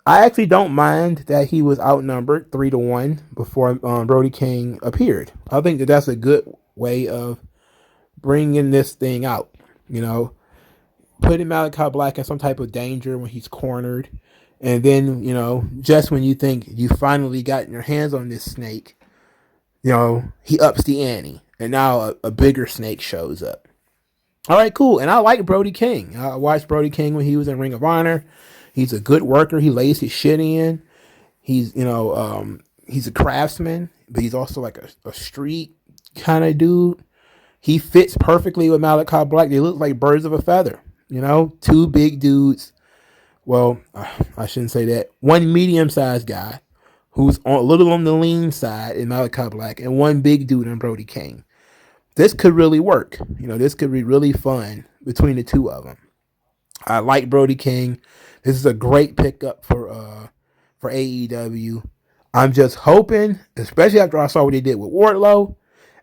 I actually don't mind that he was outnumbered 3-1 before Brody King appeared. I think that that's a good way of bringing this thing out. Putting Malachi Black in some type of danger when he's cornered. And then, just when you think you finally got your hands on this snake, he ups the ante. And now a bigger snake shows up. All right, cool. And I like Brody King. I watched Brody King when he was in Ring of Honor. He's a good worker. He lays his shit in. He's, he's a craftsman, but he's also like a street kind of dude. He fits perfectly with Malachi Black. They look like birds of a feather. Two big dudes. Well, I shouldn't say that. One medium-sized guy who's a little on the lean side in Malachi Black, and one big dude in Brody King. This could really work. This could be really fun between the two of them. I like Brody King. This is a great pickup for AEW. I'm just hoping, especially after I saw what they did with Wardlow,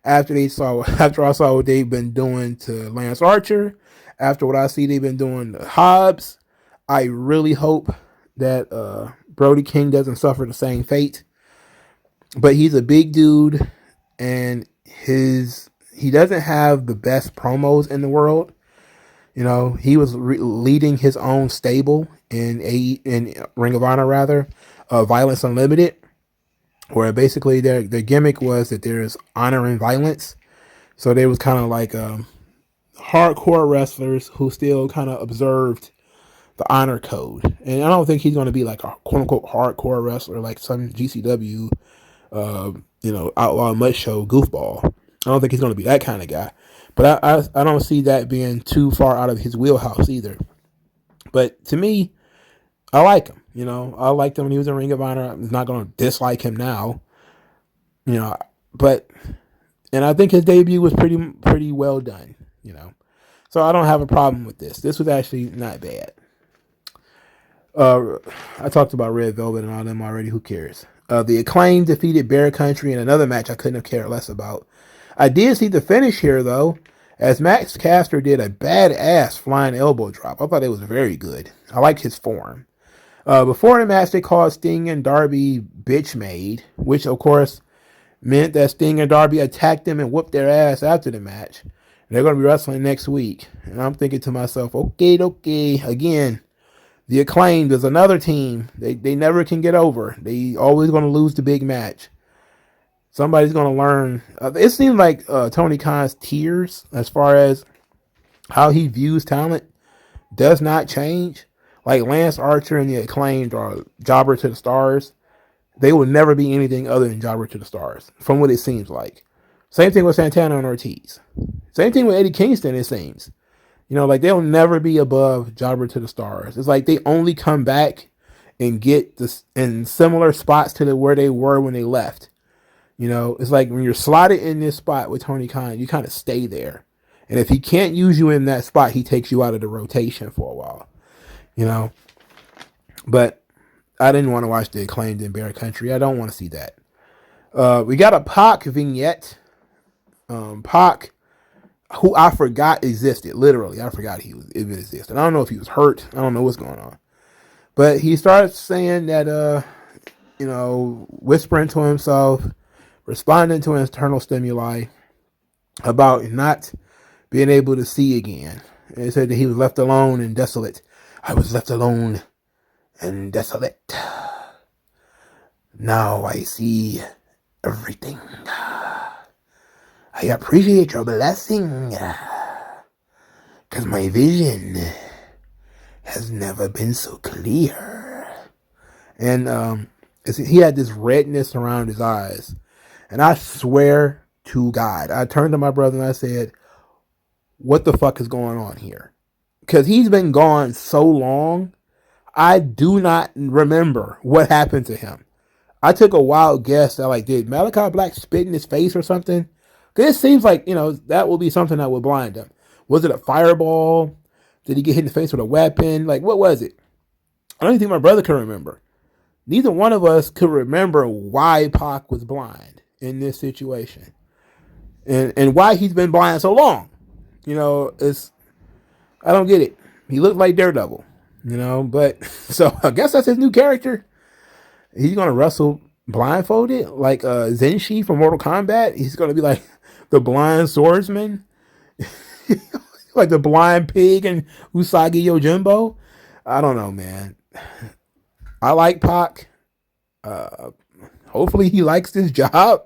after I saw what they've been doing to Lance Archer, after what I see they've been doing to Hobbs, I really hope that Brody King doesn't suffer the same fate. But he's a big dude, and he doesn't have the best promos in the world. He was leading his own stable in Ring of Honor, Violence Unlimited, where basically their gimmick was that there's honor and violence. So they was kind of like hardcore wrestlers who still kind of observed the honor code. And I don't think he's going to be like a quote unquote hardcore wrestler like some GCW, outlaw mud show goofball. I don't think he's going to be that kind of guy. But I don't see that being too far out of his wheelhouse either. But to me, I like him. I liked him when he was in Ring of Honor. I'm not going to dislike him now. But I think his debut was pretty well done. So I don't have a problem with this. This was actually not bad. I talked about Red Velvet and all them already. Who cares? The Acclaim defeated Bear Country in another match I couldn't have cared less about. I did see the finish here, though, as Max Caster did a badass flying elbow drop. I thought it was very good. I liked his form. Before the match, they called Sting and Darby bitch made, which, of course, meant that Sting and Darby attacked them and whooped their ass after the match. They're going to be wrestling next week. And I'm thinking to myself, okay. Again, the Acclaimed is another team. They never can get over. They always going to lose the big match. Somebody's going to learn. It seems like Tony Khan's tiers, as far as how he views talent, does not change. Like Lance Archer and the Acclaimed are jobber to the stars. They will never be anything other than jobber to the stars, from what it seems like. Same thing with Santana and Ortiz. Same thing with Eddie Kingston, it seems. They'll never be above jobber to the stars. It's like they only come back and get this in similar spots to where they were when they left. It's like when you're slotted in this spot with Tony Khan, you kind of stay there. And if he can't use you in that spot, he takes you out of the rotation for a while. But I didn't want to watch the Acclaimed in Bear Country. I don't want to see that. We got a Pac vignette. Pac, who I forgot existed. Literally, I forgot he even existed. I don't know if he was hurt. I don't know what's going on. But he started saying that, whispering to himself, responding to internal stimuli about not being able to see again. And he said that he was left alone and desolate. I was left alone and desolate. Now I see everything. I appreciate your blessing, because my vision has never been so clear. And he had this redness around his eyes. And I swear to God, I turned to my brother and I said, what the fuck is going on here? Because he's been gone so long, I do not remember what happened to him. I took a wild guess that, did Malachi Black spit in his face or something? Because it seems like, that will be something that would blind him. Was it a fireball? Did he get hit in the face with a weapon? What was it? I don't think my brother can remember. Neither one of us could remember why Pac was blind. in this situation, and why he's been blind so long. It's I don't get it. He looked like Daredevil, but so I guess that's his new character. He's gonna wrestle blindfolded like Zenshi from Mortal Kombat. He's gonna be like the blind swordsman, like the blind pig and Usagi Yojimbo. I don't know, man. I like Pac. Hopefully he likes this job,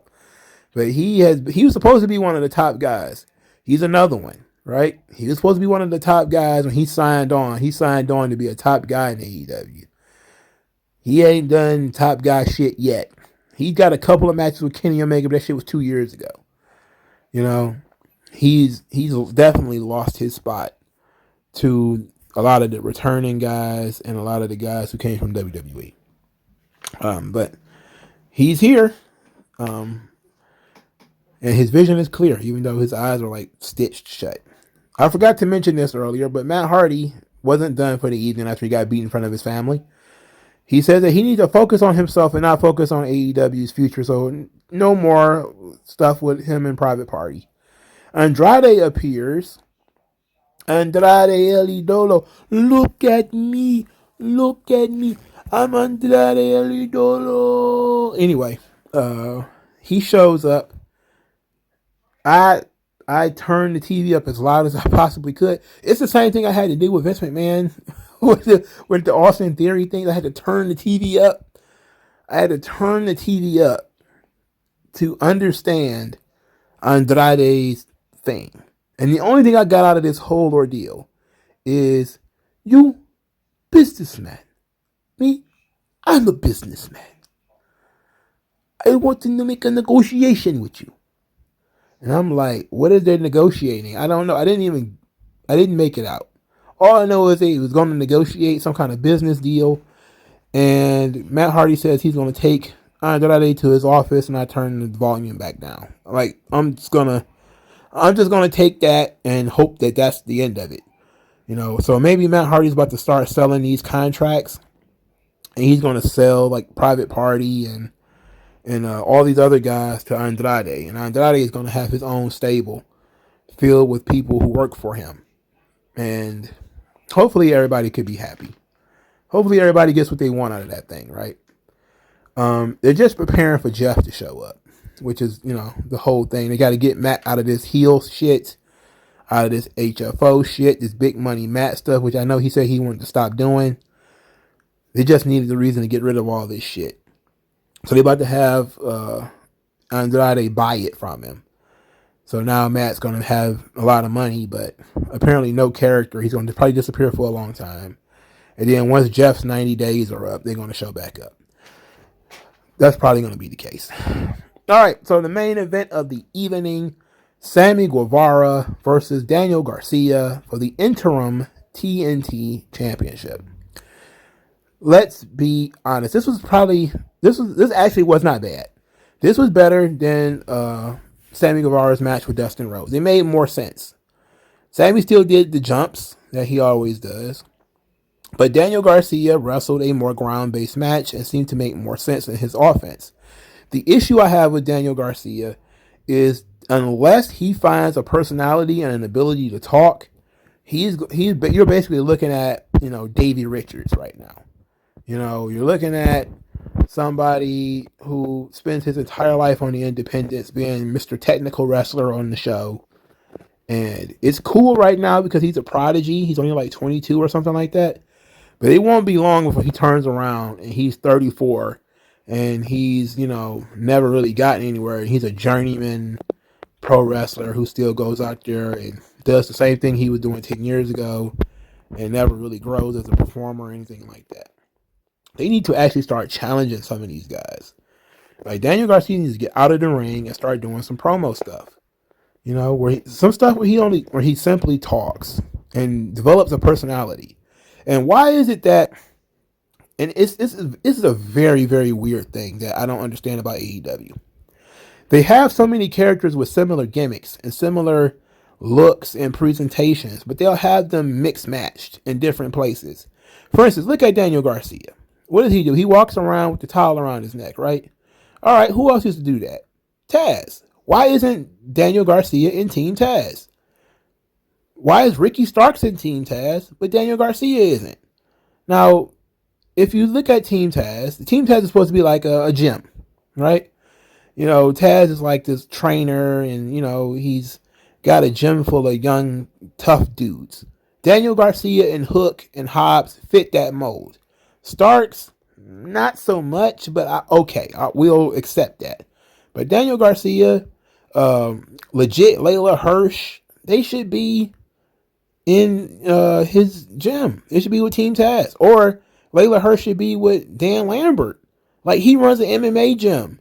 but he was supposed to be one of the top guys. He's another one, right? He was supposed to be one of the top guys when he signed on. He signed on to be a top guy in AEW. He ain't done top guy shit yet. He got a couple of matches with Kenny Omega, but that shit was 2 years ago. He's definitely lost his spot to a lot of the returning guys and a lot of the guys who came from WWE. But he's here, and his vision is clear, even though his eyes are like stitched shut. I forgot to mention this earlier, but Matt Hardy wasn't done for the evening after he got beat in front of his family. He says that he needs to focus on himself and not focus on AEW's future, so no more stuff with him in Private Party. Andrade appears. Andrade El Idolo. Look at me. Look at me. I'm Andrade El Idolo. Anyway, he shows up. I turned the TV up as loud as I possibly could. It's the same thing I had to do with Vince McMahon with the Austin Theory thing. I had to turn the TV up. I had to turn the TV up to understand Andrade's thing. And the only thing I got out of this whole ordeal is, you businessman. Me, I'm a businessman. I want to make a negotiation with you. And I'm like, what is they negotiating? I don't know. I didn't make it out. All I know is he was going to negotiate some kind of business deal. And Matt Hardy says he's going to take Andrade to his office, and I turn the volume back down. Like, I'm just gonna take that and hope that that's the end of it. So maybe Matt Hardy's about to start selling these contracts, and he's going to sell like Private Party and all these other guys to Andrade. And Andrade is going to have his own stable filled with people who work for him. And hopefully everybody could be happy. Hopefully everybody gets what they want out of that thing, right? They're just preparing for Jeff to show up, which is, the whole thing. They got to get Matt out of this heel shit, out of this HFO shit, this big money Matt stuff, which I know he said he wanted to stop doing. They just needed a reason to get rid of all this shit. So they're about to have Andrade buy it from him. So now Matt's going to have a lot of money, but apparently no character. He's going to probably disappear for a long time. And then once Jeff's 90 days are up, they're going to show back up. That's probably going to be the case. All right, so the main event of the evening, Sammy Guevara versus Daniel Garcia for the Interim TNT Championship. Let's be honest. This actually was not bad. This was better than Sammy Guevara's match with Dustin Rhodes. It made more sense. Sammy still did the jumps that he always does, but Daniel Garcia wrestled a more ground-based match and seemed to make more sense in his offense. The issue I have with Daniel Garcia is, unless he finds a personality and an ability to talk, you're basically looking at, Davey Richards right now. You're looking at somebody who spends his entire life on the independents being Mr. Technical Wrestler on the show. And it's cool right now because he's a prodigy. He's only like 22 or something like that. But it won't be long before he turns around and he's 34 and he's, never really gotten anywhere. He's a journeyman pro wrestler who still goes out there and does the same thing he was doing 10 years ago and never really grows as a performer or anything like that. They need to actually start challenging some of these guys. Like Daniel Garcia needs to get out of the ring and start doing some promo stuff. Where he simply talks and develops a personality. And why is it that? And this is a very, very weird thing that I don't understand about AEW. They have so many characters with similar gimmicks and similar looks and presentations, but they'll have them mixed matched in different places. For instance, look at Daniel Garcia. What does he do? He walks around with the towel around his neck, right? All right, who else used to do that? Taz? Why isn't Daniel Garcia in Team Taz? Why is Ricky Starks in Team Taz, but Daniel Garcia isn't? Now, if you look at Team Taz, Team Taz is supposed to be like a gym, right? Taz is like this trainer, and, he's got a gym full of young, tough dudes. Daniel Garcia and Hook and Hobbs fit that mold. Starks, not so much, but we'll accept that. But Daniel Garcia, legit Layla Hirsch, they should be in his gym. It should be with Team Taz. Or Layla Hirsch should be with Dan Lambert. Like, he runs an MMA gym.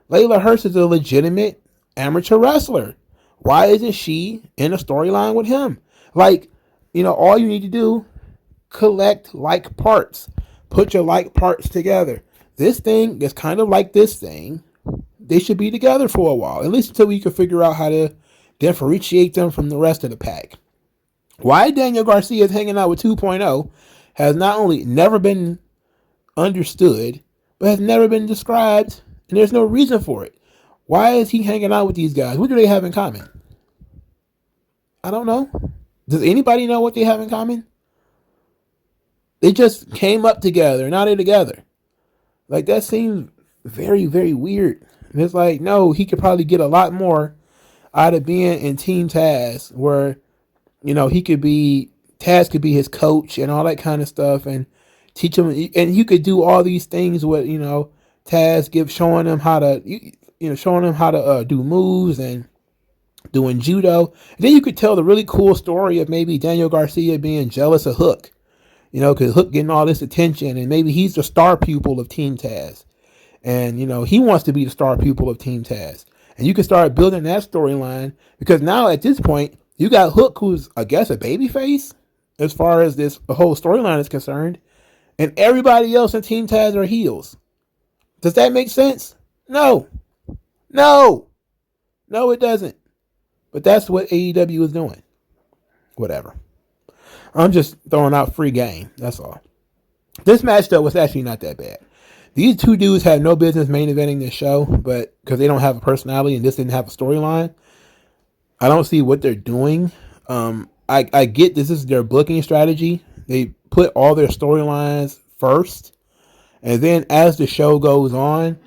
Layla Hirsch is a legitimate amateur wrestler. Why isn't she in a storyline with him? Like, all you need to do, collect like parts. Put your like parts together. This thing is kind of like this thing. They should be together for a while, at least until we can figure out how to differentiate them from the rest of the pack. Why Daniel Garcia is hanging out with 2.0 has not only never been understood, but has never been described, and there's no reason for it. Why is he hanging out with these guys? What do they have in common? I don't know. Does anybody know what they have in common? They just came up together. Now they're together. Like, that seems very, very weird. And it's like, no, he could probably get a lot more out of being in Team Taz, where, Taz could be his coach and all that kind of stuff, and teach him, and you could do all these things with, Taz showing him how to do moves and doing judo. And then you could tell the really cool story of maybe Daniel Garcia being jealous of Hook, because Hook getting all this attention, and maybe he's the star pupil of Team Taz, and he wants to be the star pupil of Team Taz, and you can start building that storyline, because now at this point you got Hook, who's, I guess, a babyface as far as this whole storyline is concerned, and everybody else in Team Taz are heels. Does that make sense? No, it doesn't. But that's what AEW is doing. Whatever. I'm just throwing out free game. That's all. This match, though, was actually not that bad. These two dudes had no business main eventing this show, but because they don't have a personality and this didn't have a storyline, I don't see what they're doing. I get this is their booking strategy. They put all their storylines first, and then as the show goes on,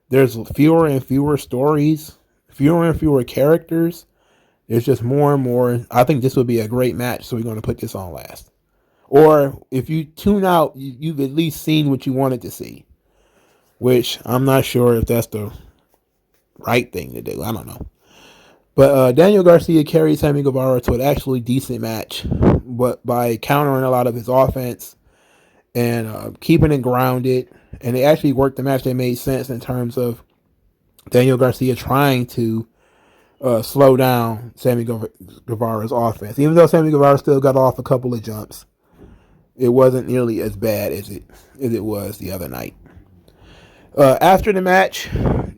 there's fewer and fewer stories, fewer and fewer characters. There's just more and more. I think this would be a great match, so we're going to put this on last. Or if you tune out, you've at least seen what you wanted to see, which I'm not sure if that's the right thing to do. I don't know. But Daniel Garcia carried Sammy Guevara to an actually decent match, but by countering a lot of his offense and keeping it grounded. And they actually worked the match. They made sense in terms of Daniel Garcia trying to slow down Sammy Guevara's offense. Even though Sammy Guevara still got off a couple of jumps, it wasn't nearly as bad as it was the other night. After the match,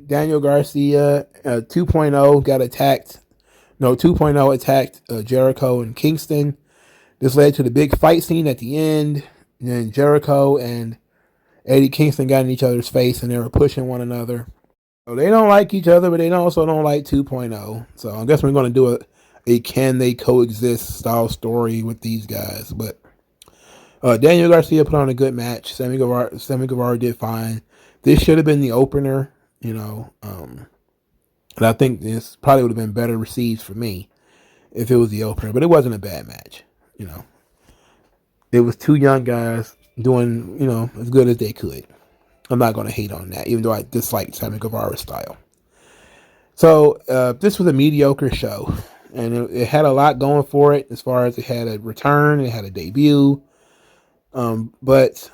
Daniel Garcia 2.0 got attacked. No, 2.0 attacked Jericho and Kingston. This led to the big fight scene at the end. And then Jericho and Eddie Kingston got in each other's face, and they were pushing one another. So they don't like each other, but they also don't like 2.0. So I guess we're going to do a can they coexist style story with these guys. But Daniel Garcia put on a good match. Sammy Guevara did fine. This should have been the opener, and I think this probably would have been better received for me if it was the opener. But it wasn't a bad match, It was two young guys doing, as good as they could. I'm not going to hate on that, even though I dislike Sammy Guevara's style. So this was a mediocre show, and it had a lot going for it as far as it had a return, it had a debut, but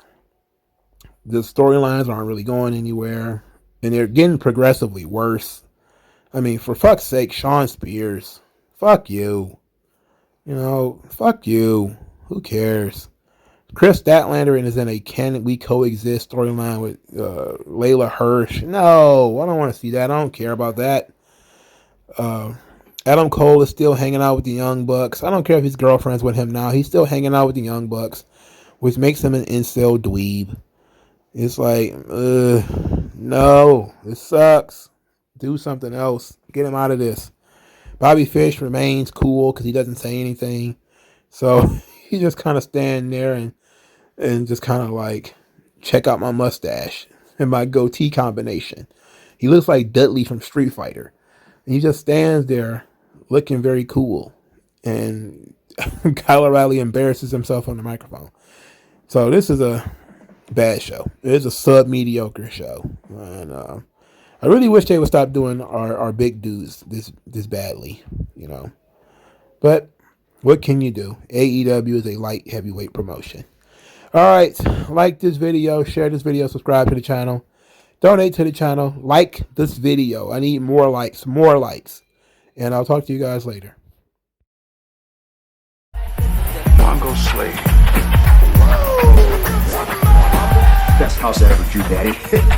the storylines aren't really going anywhere, and they're getting progressively worse. I mean, for fuck's sake, Shawn Spears, fuck you. Fuck you. Who cares? Chris Statlander is in a Can We Coexist storyline with Layla Hirsch. No, I don't want to see that. I don't care about that. Adam Cole is still hanging out with the Young Bucks. I don't care if his girlfriend's with him now. He's still hanging out with the Young Bucks, which makes him an incel dweeb. It's like, no, this sucks. Do something else. Get him out of this. Bobby Fish remains cool because he doesn't say anything. So he just kind of stand there and just kind of like check out my mustache and my goatee combination. He looks like Dudley from Street Fighter. And he just stands there looking very cool. And Kyle O'Reilly embarrasses himself on the microphone. So this is a bad show. It is a sub-mediocre show. And I really wish they would stop doing our big dudes this badly, you know. But what can you do? AEW is a light heavyweight promotion. All right, like this video, share this video, subscribe to the channel, donate to the channel, like this video. I need more likes, and I'll talk to you guys later. MagMongoSlade. Best house I ever drew, Daddy.